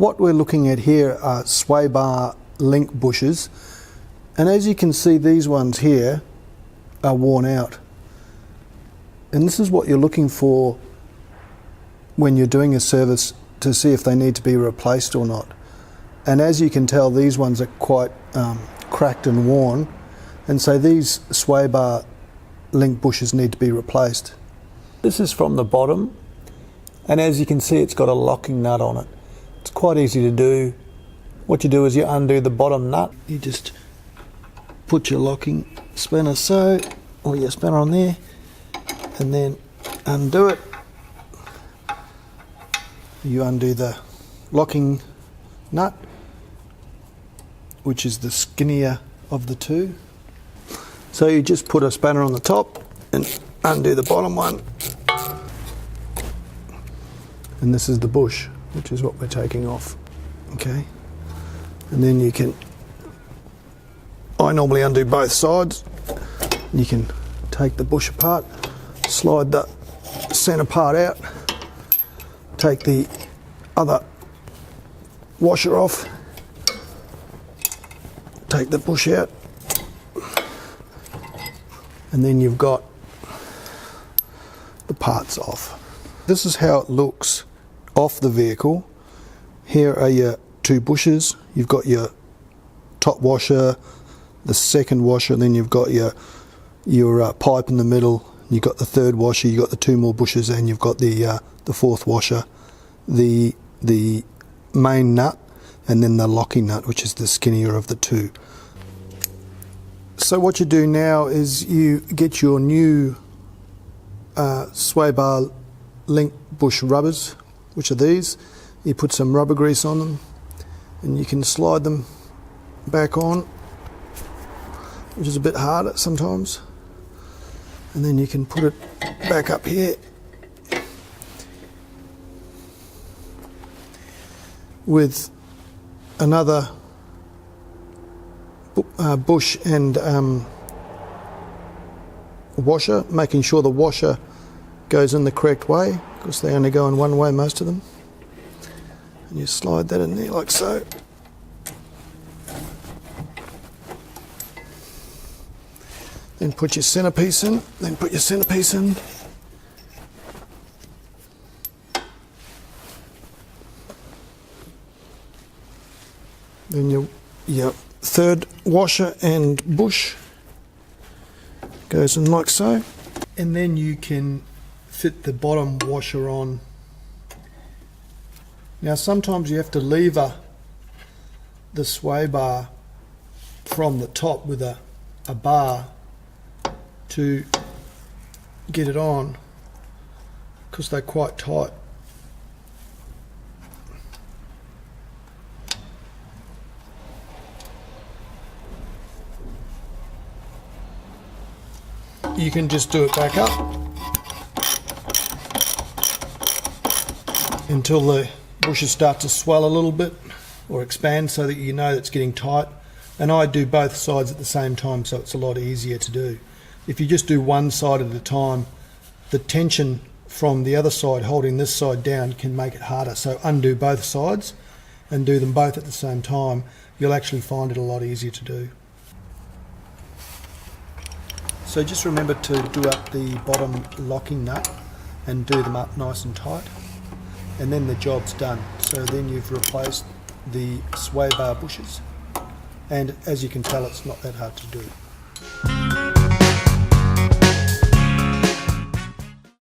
What we're looking at here are sway bar link bushes, and as you can see, these ones here are worn out, and this is what you're looking for when you're doing a service to see if they need to be replaced or not. And as you can tell, these ones are quite cracked and worn, and so these sway bar link bushes need to be replaced. This is from the bottom, and as you can see, it's got a locking nut on it. It's quite easy to do. What you do is you undo the bottom nut. You just put your locking spanner so, or your spanner on there, and then undo it. You undo the locking nut, which is the skinnier of the two. So you just put a spanner on the top and undo the bottom one. And this is the bush, which is what we're taking off. Okay. And then you can, I normally undo both sides. You can take the bush apart, slide the centre part out, take the other washer off, take the bush out, and then you've got the parts off. This is how it looks off the vehicle. Here are your two bushes. You've got your top washer, the second washer, and then you've got your pipe in the middle. You've got the third washer, you've got the two more bushes, and you've got the fourth washer, the main nut, and then the locking nut, which is the skinnier of the two. So what you do now is you get your new sway bar link bush rubbers, which are these. You put some rubber grease on them, and you can slide them back on, which is a bit harder sometimes. And then you can put it back up here with another bush and washer, making sure the washer goes in the correct way, because they only go in one way, most of them. And you slide that in there like so. Then put your centerpiece in, then put your centerpiece in. Then your third washer and bush goes in like so. And then you can fit the bottom washer on. Now sometimes you have to lever the sway bar from the top with a bar to get it on, because they're quite tight. You can just do it back up until the bushes start to swell a little bit or expand, so that you know it's getting tight. And I do both sides at the same time, so it's a lot easier to do. If you just do one side at a time, the tension from the other side holding this side down can make it harder. So undo both sides and do them both at the same time. You'll actually find it a lot easier to do. So just remember to do up the bottom locking nut and do them up nice and tight, and then the job's done. So then you've replaced the sway bar bushes, and as you can tell, it's not that hard to do.